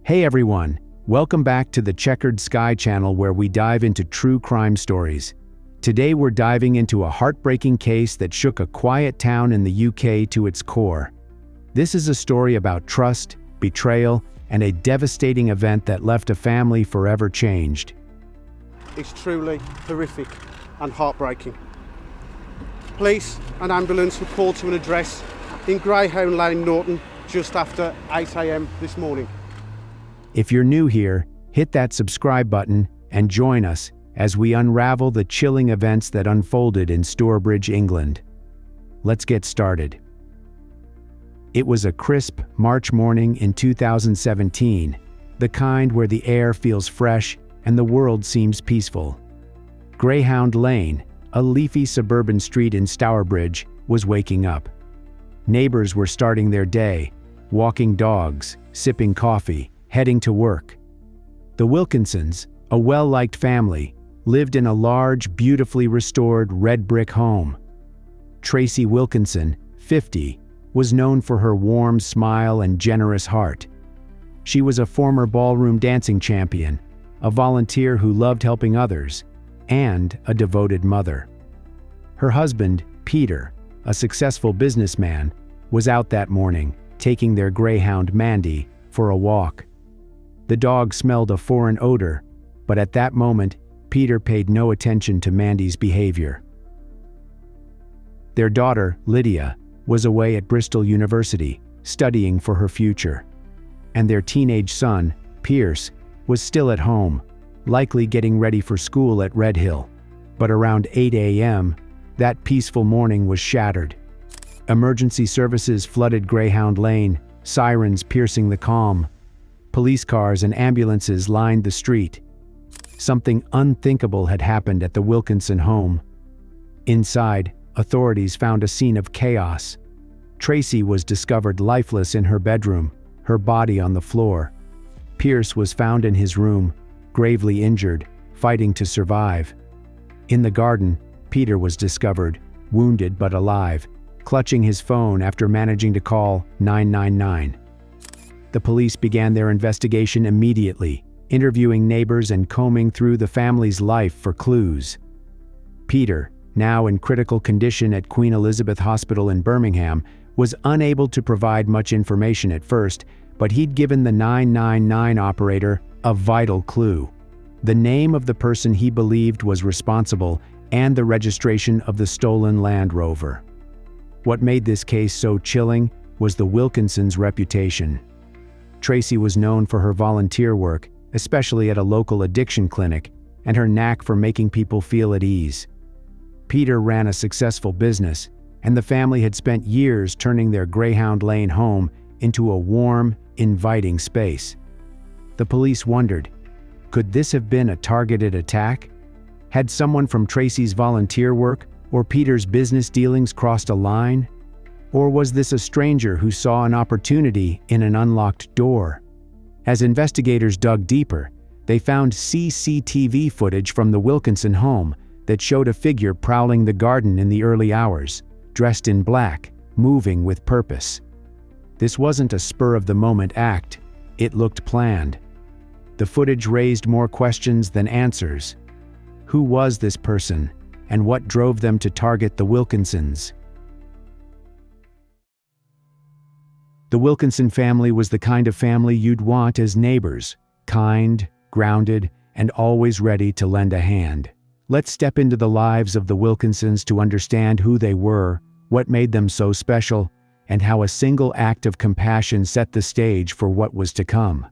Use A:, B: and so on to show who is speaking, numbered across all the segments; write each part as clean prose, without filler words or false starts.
A: Hey everyone, welcome back to the Checkered Sky channel where we dive into true crime stories. Today we're diving into a heartbreaking case that shook a quiet town in the UK to its core. This is a story about trust, betrayal, and a devastating event that left a family forever changed.
B: It's truly horrific and heartbreaking. Police and ambulance were called to an address in Greyhound Lane, Norton, just after 8 AM this morning.
A: If you're new here, hit that subscribe button and join us as we unravel the chilling events that unfolded in Stourbridge, England. Let's get started. It was a crisp March morning in 2017, the kind where the air feels fresh and the world seems peaceful. Greyhound Lane, a leafy suburban street in Stourbridge, was waking up. Neighbors were starting their day, walking dogs, sipping coffee, heading to work. The Wilkinsons, a well-liked family, lived in a large, beautifully restored red brick home. Tracy Wilkinson, 50, was known for her warm smile and generous heart. She was a former ballroom dancing champion, a volunteer who loved helping others, and a devoted mother. Her husband, Peter, a successful businessman, was out that morning, taking their greyhound Mandy for a walk. The dog smelled a foreign odor, but at that moment, Peter paid no attention to Mandy's behavior. Their daughter, Lydia, was away at Bristol University, studying for her future. And their teenage son, Pierce, was still at home, likely getting ready for school at Redhill. But around 8 AM, that peaceful morning was shattered. Emergency services flooded Greyhound Lane, sirens piercing the calm. Police cars and ambulances lined the street. Something unthinkable had happened at the Wilkinson home. Inside, authorities found a scene of chaos. Tracy was discovered lifeless in her bedroom, her body on the floor. Pierce was found in his room, gravely injured, fighting to survive. In the garden, Peter was discovered, wounded but alive, clutching his phone after managing to call 999. The police began their investigation immediately, interviewing neighbors and combing through the family's life for clues. Peter, now in critical condition at Queen Elizabeth Hospital in Birmingham, was unable to provide much information at first, but he'd given the 999 operator a vital clue: the name of the person he believed was responsible and the registration of the stolen Land Rover. What made this case so chilling was the Wilkinsons' reputation. Tracy was known for her volunteer work, especially at a local addiction clinic, and her knack for making people feel at ease. Peter ran a successful business, and the family had spent years turning their Greyhound Lane home into a warm, inviting space. The police wondered, could this have been a targeted attack? Had someone from Tracy's volunteer work or Peter's business dealings crossed a line? Or was this a stranger who saw an opportunity in an unlocked door? As investigators dug deeper, they found CCTV footage from the Wilkinson home that showed a figure prowling the garden in the early hours, dressed in black, moving with purpose. This wasn't a spur-of-the-moment act, it looked planned. The footage raised more questions than answers. Who was this person, and what drove them to target the Wilkinsons? The Wilkinson family was the kind of family you'd want as neighbors, kind, grounded, and always ready to lend a hand. Let's step into the lives of the Wilkinsons to understand who they were, what made them so special, and how a single act of compassion set the stage for what was to come.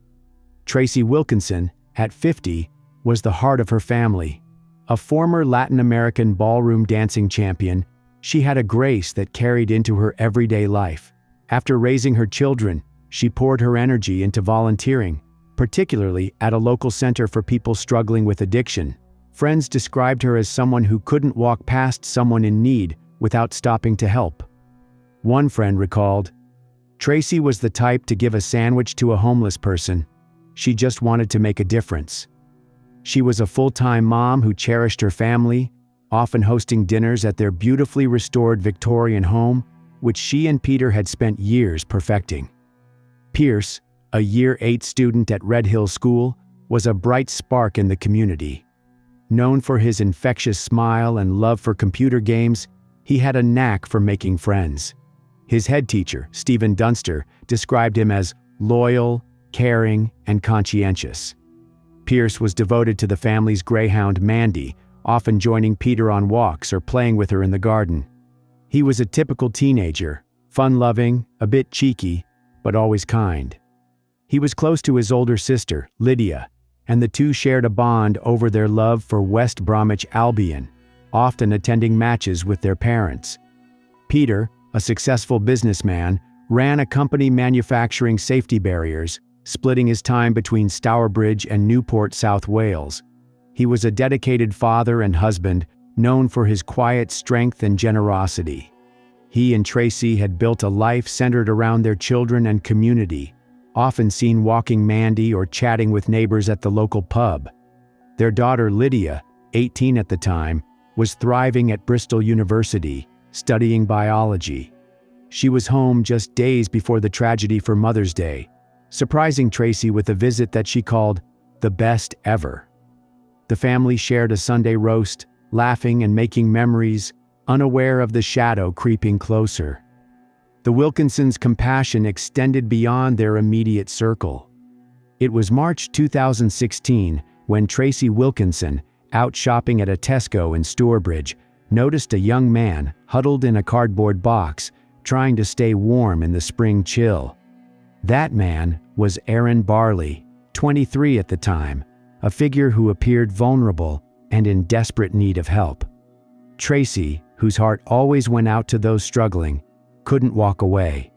A: Tracy Wilkinson, at 50, was the heart of her family. A former Latin American ballroom dancing champion, she had a grace that carried into her everyday life. After raising her children, she poured her energy into volunteering, particularly at a local center for people struggling with addiction. Friends described her as someone who couldn't walk past someone in need without stopping to help. One friend recalled, "Tracy was the type to give a sandwich to a homeless person. She just wanted to make a difference." She was a full-time mom who cherished her family, often hosting dinners at their beautifully restored Victorian home, which she and Peter had spent years perfecting. Pierce, a Year 8 student at Red Hill School, was a bright spark in the community. Known for his infectious smile and love for computer games, he had a knack for making friends. His head teacher, Stephen Dunster, described him as loyal, caring, and conscientious. Pierce was devoted to the family's greyhound Mandy, often joining Peter on walks or playing with her in the garden. He was a typical teenager, fun-loving, a bit cheeky, but always kind. He was close to his older sister, Lydia, and the two shared a bond over their love for West Bromwich Albion, often attending matches with their parents. Peter, a successful businessman, ran a company manufacturing safety barriers, splitting his time between Stourbridge and Newport, South Wales. He was a dedicated father and husband, known for his quiet strength and generosity. He and Tracy had built a life centered around their children and community, often seen walking Mandy or chatting with neighbors at the local pub. Their daughter Lydia, 18 at the time, was thriving at Bristol University, studying biology. She was home just days before the tragedy for Mother's Day, surprising Tracy with a visit that she called the best ever. The family shared a Sunday roast, laughing and making memories, unaware of the shadow creeping closer. The Wilkinsons' compassion extended beyond their immediate circle. It was March 2016 when Tracy Wilkinson, out shopping at a Tesco in Stourbridge, noticed a young man huddled in a cardboard box, trying to stay warm in the spring chill. That man was Aaron Barley, 23 at the time, a figure who appeared vulnerable and in desperate need of help. Tracy, whose heart always went out to those struggling, couldn't walk away.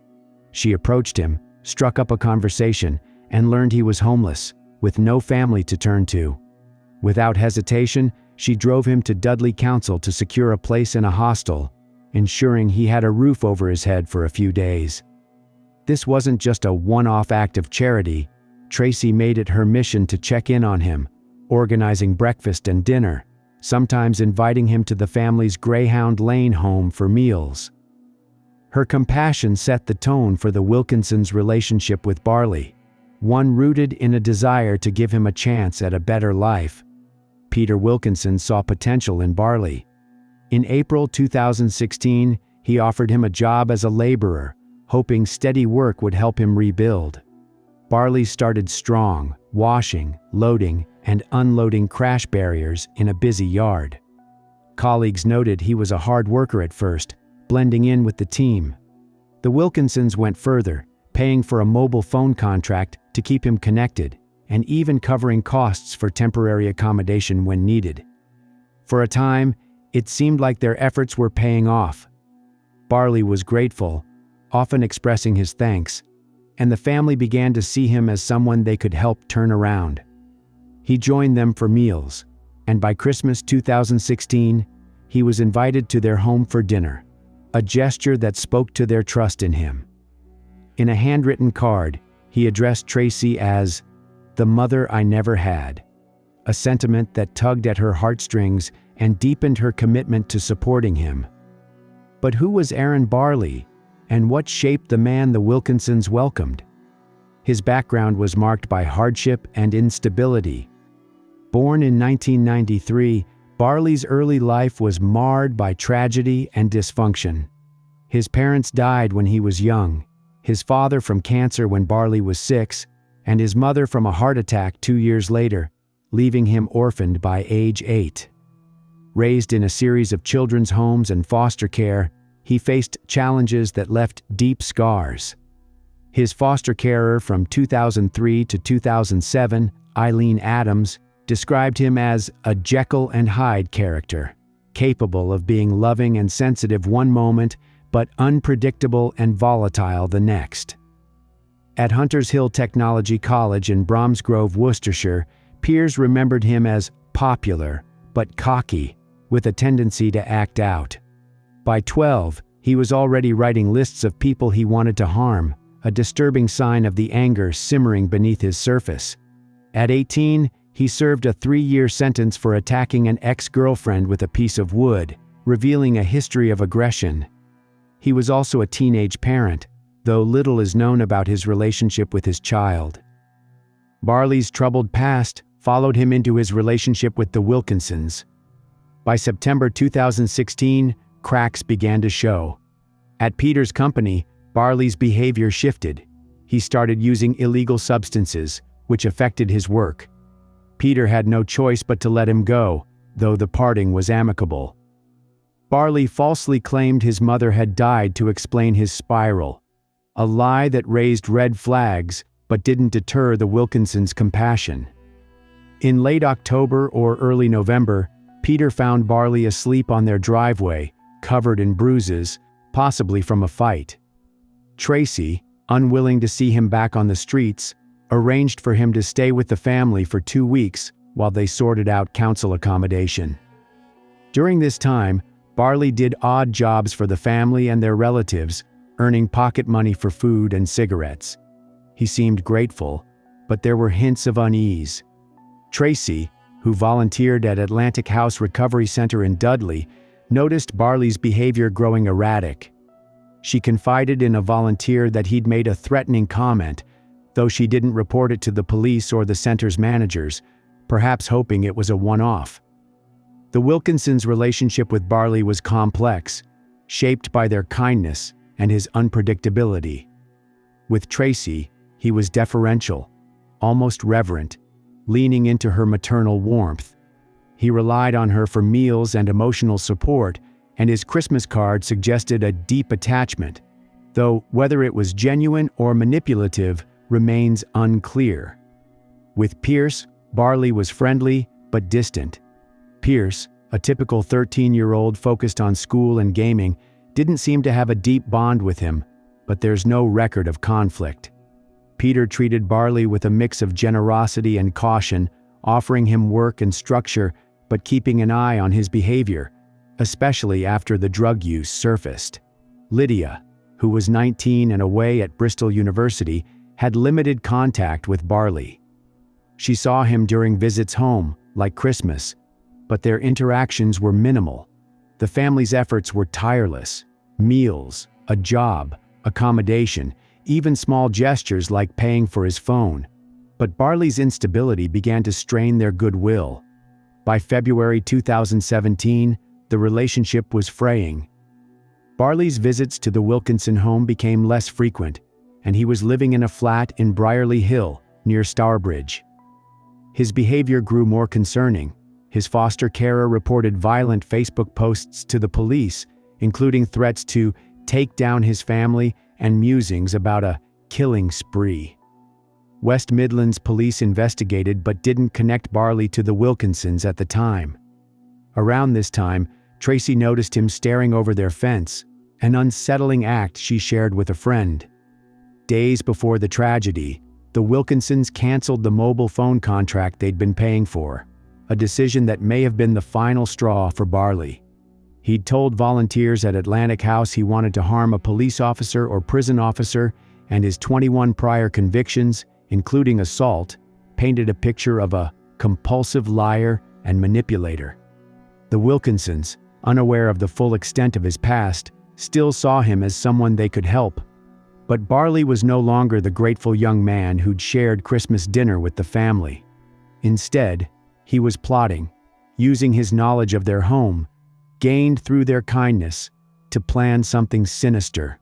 A: She approached him, struck up a conversation, and learned he was homeless, with no family to turn to. Without hesitation, she drove him to Dudley Council to secure a place in a hostel, ensuring he had a roof over his head for a few days. This wasn't just a one-off act of charity. Tracy made it her mission to check in on him, organizing breakfast and dinner, sometimes inviting him to the family's Greyhound Lane home for meals. Her compassion set the tone for the Wilkinsons' relationship with Barley, one rooted in a desire to give him a chance at a better life. Peter Wilkinson saw potential in Barley. In April 2016, he offered him a job as a laborer, hoping steady work would help him rebuild. Barley started strong, washing, loading, and unloading crash barriers in a busy yard. Colleagues noted he was a hard worker at first, blending in with the team. The Wilkinsons went further, paying for a mobile phone contract to keep him connected, and even covering costs for temporary accommodation when needed. For a time, it seemed like their efforts were paying off. Barley was grateful, often expressing his thanks, and the family began to see him as someone they could help turn around. He joined them for meals, and by Christmas 2016, he was invited to their home for dinner, a gesture that spoke to their trust in him. In a handwritten card, he addressed Tracy as the mother I never had, a sentiment that tugged at her heartstrings and deepened her commitment to supporting him. But who was Aaron Barley, and what shaped the man the Wilkinsons welcomed? His background was marked by hardship and instability. Born in 1993, Barley's early life was marred by tragedy and dysfunction. His parents died when he was young, his father from cancer when Barley was 6, and his mother from a heart attack 2 years later, leaving him orphaned by age 8. Raised in a series of children's homes and foster care, he faced challenges that left deep scars. His foster carer from 2003 to 2007, Eileen Adams, described him as a Jekyll and Hyde character, capable of being loving and sensitive one moment, but unpredictable and volatile the next. At Hunters Hill Technology College in Bromsgrove, Worcestershire, peers remembered him as popular, but cocky, with a tendency to act out. By 12, he was already writing lists of people he wanted to harm, a disturbing sign of the anger simmering beneath his surface. At 18, he served a 3-year sentence for attacking an ex-girlfriend with a piece of wood, revealing a history of aggression. He was also a teenage parent, though little is known about his relationship with his child. Barley's troubled past followed him into his relationship with the Wilkinsons. By September 2016, cracks began to show. At Peter's company, Barley's behavior shifted. He started using illegal substances, which affected his work. Peter had no choice but to let him go, though the parting was amicable. Barley falsely claimed his mother had died to explain his spiral, a lie that raised red flags but didn't deter the Wilkinsons' compassion. In late October or early November, Peter found Barley asleep on their driveway, covered in bruises, possibly from a fight. Tracy, unwilling to see him back on the streets, arranged for him to stay with the family for 2 weeks while they sorted out council accommodation. During this time, Barley did odd jobs for the family and their relatives, earning pocket money for food and cigarettes. He seemed grateful, but there were hints of unease. Tracy, who volunteered at Atlantic House Recovery Center in Dudley, noticed Barley's behavior growing erratic. She confided in a volunteer that he'd made a threatening comment, though she didn't report it to the police or the center's managers, perhaps hoping it was a one-off. The Wilkinsons' relationship with Barley was complex, shaped by their kindness and his unpredictability. With Tracy, he was deferential, almost reverent, leaning into her maternal warmth. He relied on her for meals and emotional support, and his Christmas card suggested a deep attachment, though whether it was genuine or manipulative remains unclear. With Pierce, Barley was friendly but distant. Pierce, a typical 13-year-old focused on school and gaming, didn't seem to have a deep bond with him, but there's no record of conflict. Peter treated Barley with a mix of generosity and caution, offering him work and structure, but keeping an eye on his behavior, especially after the drug use surfaced. Lydia, who was 19 and away at Bristol University, had limited contact with Barley. She saw him during visits home, like Christmas, but their interactions were minimal. The family's efforts were tireless: meals, a job, accommodation, even small gestures like paying for his phone. But Barley's instability began to strain their goodwill. By February 2017, the relationship was fraying. Barley's visits to the Wilkinson home became less frequent, and he was living in a flat in Brierley Hill, near Stourbridge. His behavior grew more concerning. His foster carer reported violent Facebook posts to the police, including threats to take down his family and musings about a killing spree. West Midlands police investigated but didn't connect Barley to the Wilkinsons at the time. Around this time, Tracy noticed him staring over their fence, an unsettling act she shared with a friend. Days before the tragedy, the Wilkinsons canceled the mobile phone contract they'd been paying for, a decision that may have been the final straw for Barley. He'd told volunteers at Atlantic House he wanted to harm a police officer or prison officer, and his 21 prior convictions, including assault, painted a picture of a compulsive liar and manipulator. The Wilkinsons, unaware of the full extent of his past, still saw him as someone they could help. But Barley was no longer the grateful young man who'd shared Christmas dinner with the family. Instead, he was plotting, using his knowledge of their home, gained through their kindness, to plan something sinister.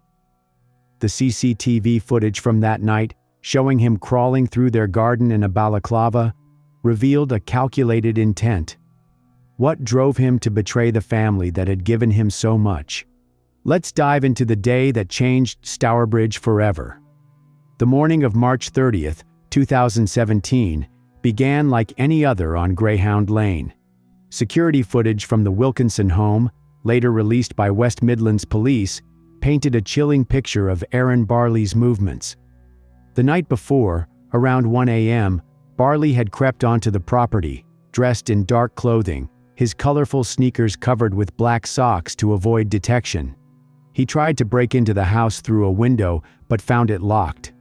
A: The CCTV footage from that night, showing him crawling through their garden in a balaclava, revealed a calculated intent. What drove him to betray the family that had given him so much? Let's dive into the day that changed Stourbridge forever. The morning of March 30th, 2017, began like any other on Greyhound Lane. Security footage from the Wilkinson home, later released by West Midlands Police, painted a chilling picture of Aaron Barley's movements. The night before, around 1 a.m., Barley had crept onto the property, dressed in dark clothing, his colorful sneakers covered with black socks to avoid detection. He tried to break into the house through a window, but found it locked.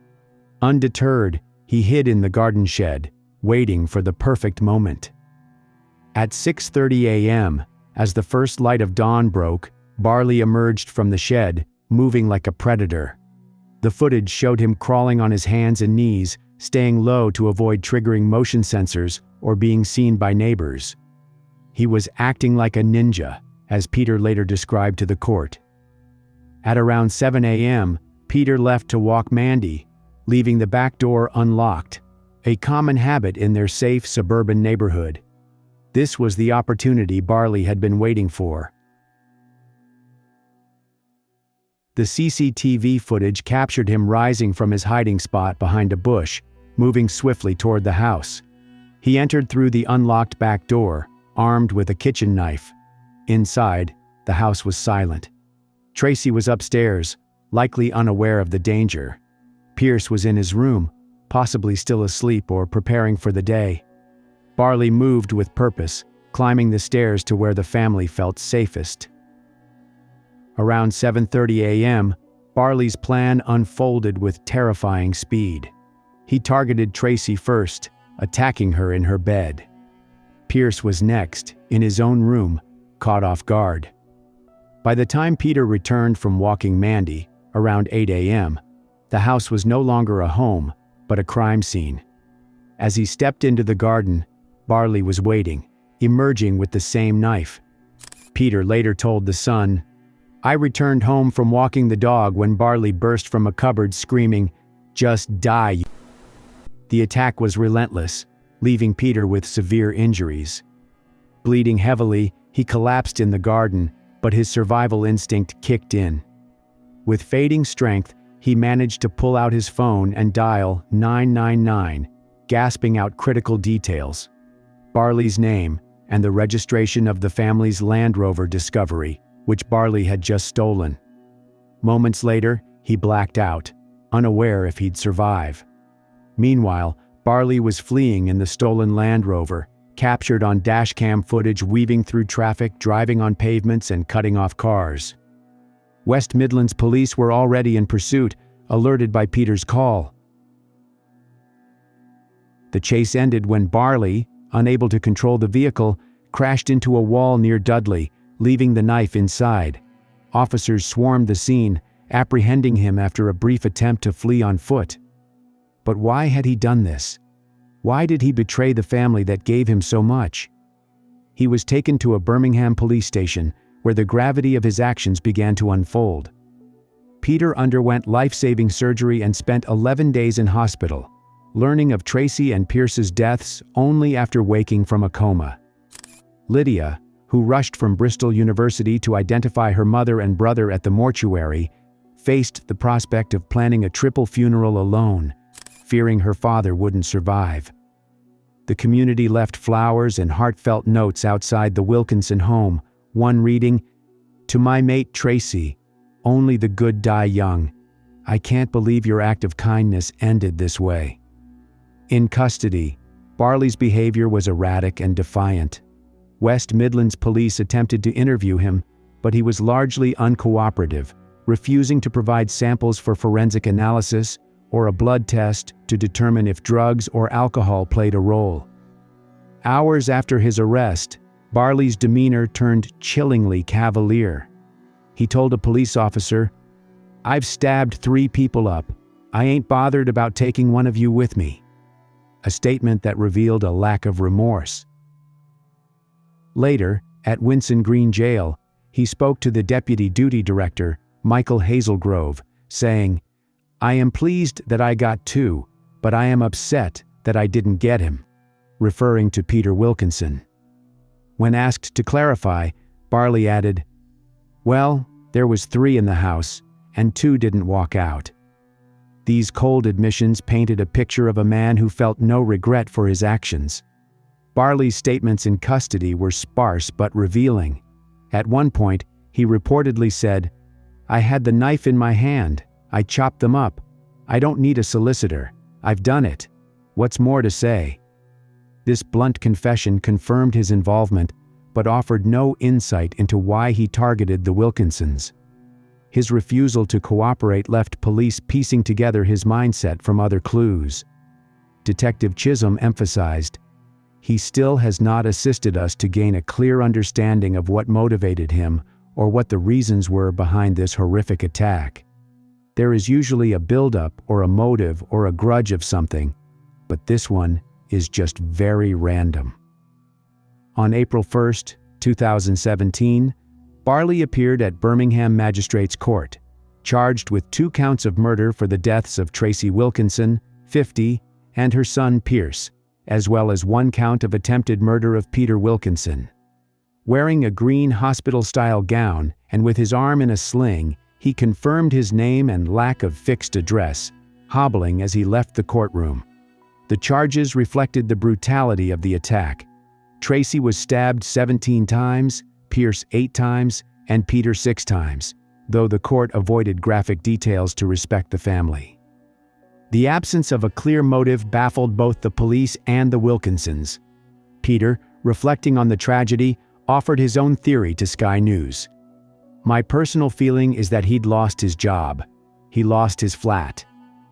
A: Undeterred, he hid in the garden shed, waiting for the perfect moment. At 6:30 a.m., as the first light of dawn broke, Barley emerged from the shed, moving like a predator. The footage showed him crawling on his hands and knees, staying low to avoid triggering motion sensors or being seen by neighbors. He was acting like a ninja, as Peter later described to the court. At around 7 a.m., Peter left to walk Mandy, leaving the back door unlocked, a common habit in their safe suburban neighborhood. This was the opportunity Barley had been waiting for. The CCTV footage captured him rising from his hiding spot behind a bush, moving swiftly toward the house. He entered through the unlocked back door, armed with a kitchen knife. Inside, the house was silent. Tracy was upstairs, likely unaware of the danger. Pierce was in his room, possibly still asleep or preparing for the day. Barley moved with purpose, climbing the stairs to where the family felt safest. Around 7:30 a.m., Barley's plan unfolded with terrifying speed. He targeted Tracy first, attacking her in her bed. Pierce was next, in his own room, caught off guard. By the time Peter returned from walking Mandy, around 8 a.m., the house was no longer a home, but a crime scene. As he stepped into the garden, Barley was waiting, emerging with the same knife. Peter later told the Sun, "I returned home from walking the dog when Barley burst from a cupboard screaming, 'Just die.'" The attack was relentless, leaving Peter with severe injuries. Bleeding heavily, he collapsed in the garden, but his survival instinct kicked in. With fading strength, he managed to pull out his phone and dial 999, gasping out critical details: Barley's name and the registration of the family's Land Rover Discovery, which Barley had just stolen. Moments later, he blacked out, unaware if he'd survive. Meanwhile, Barley was fleeing in the stolen Land Rover, captured on dashcam footage weaving through traffic, driving on pavements, and cutting off cars. West Midlands police were already in pursuit, alerted by Peter's call. The chase ended when Barley, unable to control the vehicle, crashed into a wall near Dudley, leaving the knife inside. Officers swarmed the scene, apprehending him after a brief attempt to flee on foot. But why had he done this? Why did he betray the family that gave him so much? He was taken to a Birmingham police station, where the gravity of his actions began to unfold. Peter underwent life-saving surgery and spent 11 days in hospital, learning of Tracy and Pierce's deaths only after waking from a coma. Lydia, who rushed from Bristol University to identify her mother and brother at the mortuary, faced the prospect of planning a triple funeral alone, fearing her father wouldn't survive. The community left flowers and heartfelt notes outside the Wilkinson home, one reading, "To my mate Tracy, only the good die young. I can't believe your act of kindness ended this way." In custody, Barley's behavior was erratic and defiant. West Midlands police attempted to interview him, but he was largely uncooperative, refusing to provide samples for forensic analysis or a blood test to determine if drugs or alcohol played a role. Hours after his arrest, Barley's demeanor turned chillingly cavalier. He told a police officer, "I've stabbed 3 people up. I ain't bothered about taking one of you with me." A statement that revealed a lack of remorse. Later, at Winson Green Jail, he spoke to the deputy duty director, Michael Hazelgrove, saying, "I am pleased that I got 2, but I am upset that I didn't get him," referring to Peter Wilkinson. When asked to clarify, Barley added, "Well, there was 3 in the house, and 2 didn't walk out." These cold admissions painted a picture of a man who felt no regret for his actions. Barley's statements in custody were sparse but revealing. At one point, he reportedly said, "I had the knife in my hand. I chopped them up. I don't need a solicitor. I've done it. What's more to say?" This blunt confession confirmed his involvement, but offered no insight into why he targeted the Wilkinsons. His refusal to cooperate left police piecing together his mindset from other clues. Detective Chisholm emphasized, "He still has not assisted us to gain a clear understanding of what motivated him or what the reasons were behind this horrific attack." There is usually a buildup or a motive or a grudge of something, but this one is just very random. On April 1st, 2017, Barley appeared at Birmingham Magistrates Court, charged with 2 counts of murder for the deaths of Tracy Wilkinson, 50, and her son Pierce, as well as 1 count of attempted murder of Peter Wilkinson. Wearing a green hospital-style gown and with his arm in a sling, he confirmed his name and lack of fixed address, hobbling as he left the courtroom. The charges reflected the brutality of the attack. Tracy was stabbed 17 times, Pierce 8 times, and Peter 6 times, though the court avoided graphic details to respect the family. The absence of a clear motive baffled both the police and the Wilkinsons. Peter, reflecting on the tragedy, offered his own theory to Sky News. "My personal feeling is that he'd lost his job. He lost his flat.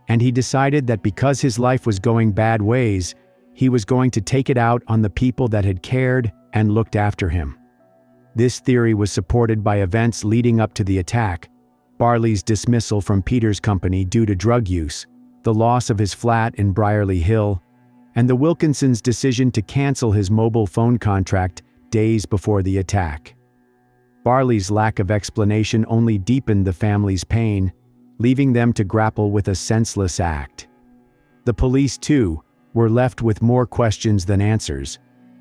A: And he decided that because his life was going bad ways, he was going to take it out on the people that had cared and looked after him." This theory was supported by events leading up to the attack: Barley's dismissal from Peter's company due to drug use, the loss of his flat in Brierley Hill, and the Wilkinsons' decision to cancel his mobile phone contract days before the attack. Barley's lack of explanation only deepened the family's pain, leaving them to grapple with a senseless act. The police, too, were left with more questions than answers,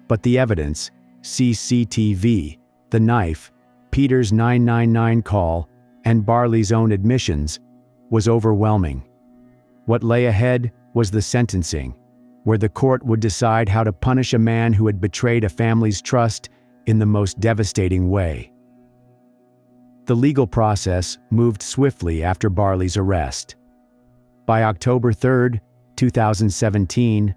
A: but the evidence, CCTV, the knife, Peter's 999 call, and Barley's own admissions, was overwhelming. What lay ahead was the sentencing, where the court would decide how to punish a man who had betrayed a family's trust in the most devastating way. The legal process moved swiftly after Barley's arrest. By October 3, 2017,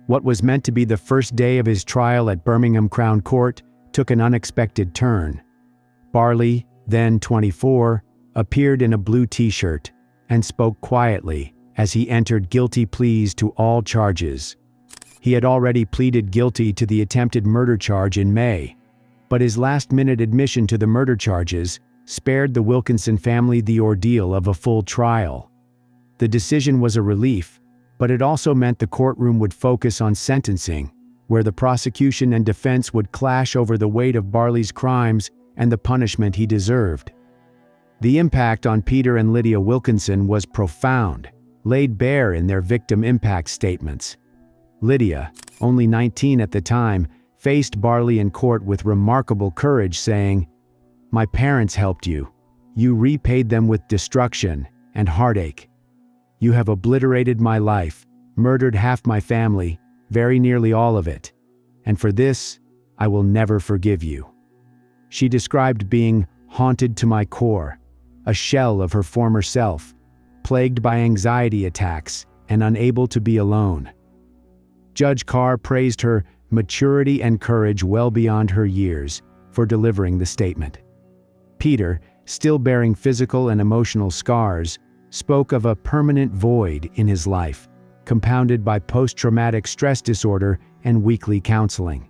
A: what was meant to be the first day of his trial at Birmingham Crown Court took an unexpected turn. Barley, then 24, appeared in a blue t-shirt and spoke quietly as he entered guilty pleas to all charges. He had already pleaded guilty to the attempted murder charge in May, but his last-minute admission to the murder charges spared the Wilkinson family the ordeal of a full trial. The decision was a relief, but it also meant the courtroom would focus on sentencing, where the prosecution and defense would clash over the weight of Barley's crimes and the punishment he deserved. The impact on Peter and Lydia Wilkinson was profound, laid bare in their victim impact statements. Lydia, only 19 at the time, faced Barley in court with remarkable courage, saying, "My parents helped you. You repaid them with destruction and heartache. You have obliterated my life, murdered half my family, very nearly all of it. And for this, I will never forgive you." She described being haunted to my core, a shell of her former self, plagued by anxiety attacks and unable to be alone. Judge Carr praised her maturity and courage well beyond her years for delivering the statement. Peter, still bearing physical and emotional scars, spoke of a permanent void in his life, compounded by post-traumatic stress disorder and weekly counseling.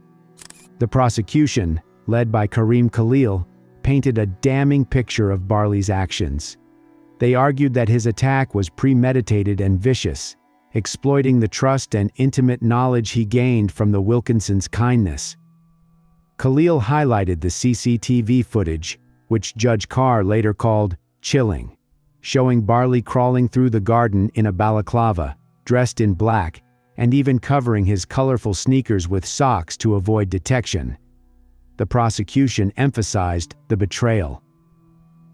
A: The prosecution, led by Kareem Khalil, painted a damning picture of Barley's actions. They argued that his attack was premeditated and vicious, exploiting the trust and intimate knowledge he gained from the Wilkinsons' kindness. Khalil highlighted the CCTV footage, which Judge Carr later called chilling, showing Barley crawling through the garden in a balaclava, dressed in black, and even covering his colorful sneakers with socks to avoid detection. The prosecution emphasized the betrayal.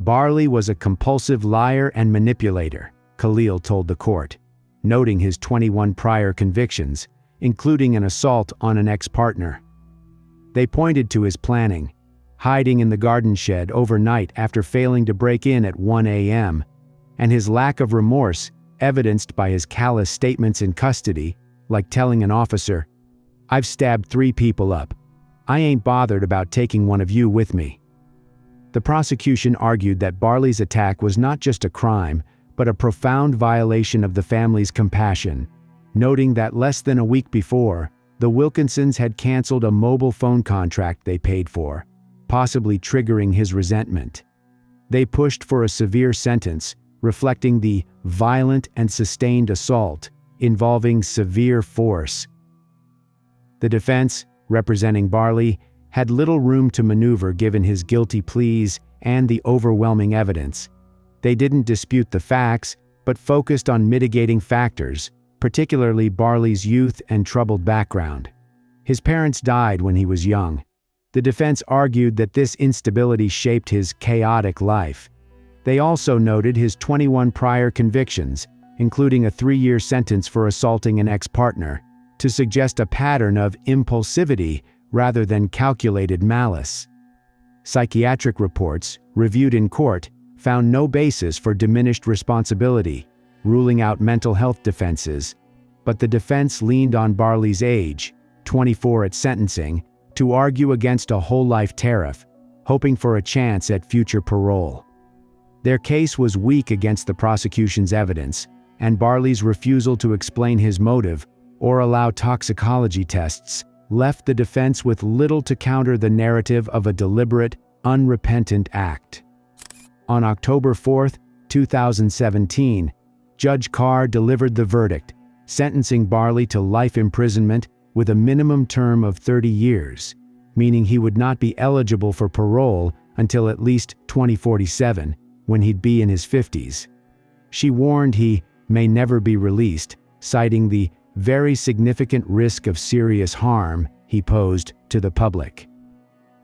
A: Barley was a compulsive liar and manipulator, Khalil told the court, noting his 21 prior convictions, including an assault on an ex-partner. They pointed to his planning, hiding in the garden shed overnight after failing to break in at 1 a.m., and his lack of remorse, evidenced by his callous statements in custody, like telling an officer, "I've stabbed 3 people up. I ain't bothered about taking one of you with me." The prosecution argued that Barley's attack was not just a crime, but a profound violation of the family's compassion, noting that less than a week before, the Wilkinsons had canceled a mobile phone contract they paid for, possibly triggering his resentment. They pushed for a severe sentence, reflecting the violent and sustained assault involving severe force. The defense, representing Barley, had little room to maneuver given his guilty pleas and the overwhelming evidence. They didn't dispute the facts, but focused on mitigating factors, particularly Barley's youth and troubled background. His parents died when he was young. The defense argued that this instability shaped his chaotic life. They also noted his 21 prior convictions, including a 3-year sentence for assaulting an ex-partner, to suggest a pattern of impulsivity rather than calculated malice. Psychiatric reports, reviewed in court, found no basis for diminished responsibility, ruling out mental health defenses, but the defense leaned on Barley's age, 24 at sentencing, to argue against a whole-life tariff, hoping for a chance at future parole. Their case was weak against the prosecution's evidence, and Barley's refusal to explain his motive or allow toxicology tests left the defense with little to counter the narrative of a deliberate, unrepentant act. On October 4, 2017, Judge Carr delivered the verdict, sentencing Barley to life imprisonment with a minimum term of 30 years, meaning he would not be eligible for parole until at least 2047, when he'd be in his 50s. She warned he may never be released, citing the very significant risk of serious harm he posed to the public.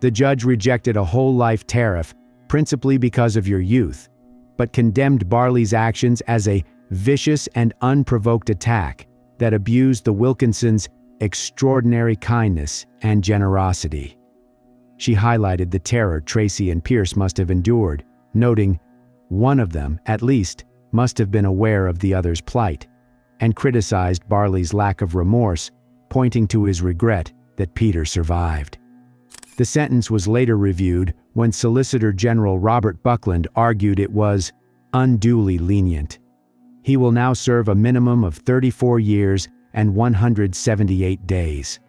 A: The judge rejected a whole-life tariff principally because of your youth, but condemned Barley's actions as a vicious and unprovoked attack that abused the Wilkinsons' extraordinary kindness and generosity. She highlighted the terror Tracy and Pierce must have endured, noting, "One of them, at least, must have been aware of the other's plight," and criticized Barley's lack of remorse, pointing to his regret that Peter survived. The sentence was later reviewed when Solicitor General Robert Buckland argued it was unduly lenient. He will now serve a minimum of 34 years and 178 days.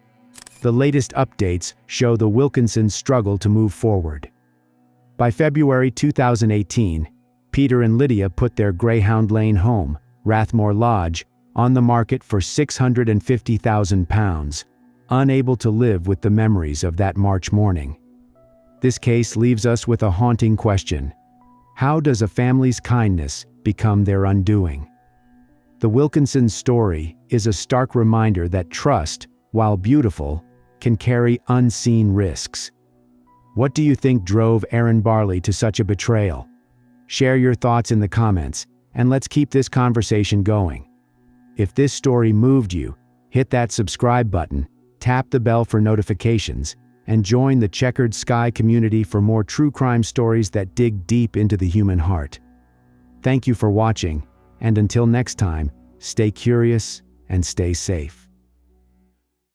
A: The latest updates show the Wilkinsons struggle to move forward. By February 2018, Peter and Lydia put their Greyhound Lane home, Rathmore Lodge, on the market for £650,000, unable to live with the memories of that March morning. This case leaves us with a haunting question. How does a family's kindness become their undoing? The Wilkinsons' story is a stark reminder that trust, while beautiful, can carry unseen risks. What do you think drove Aaron Barley to such a betrayal? Share your thoughts in the comments, and let's keep this conversation going. If this story moved you, hit that subscribe button, tap the bell for notifications, and join the Checkered Sky community for more true crime stories that dig deep into the human heart. Thank you for watching, and until next time, stay curious and stay safe.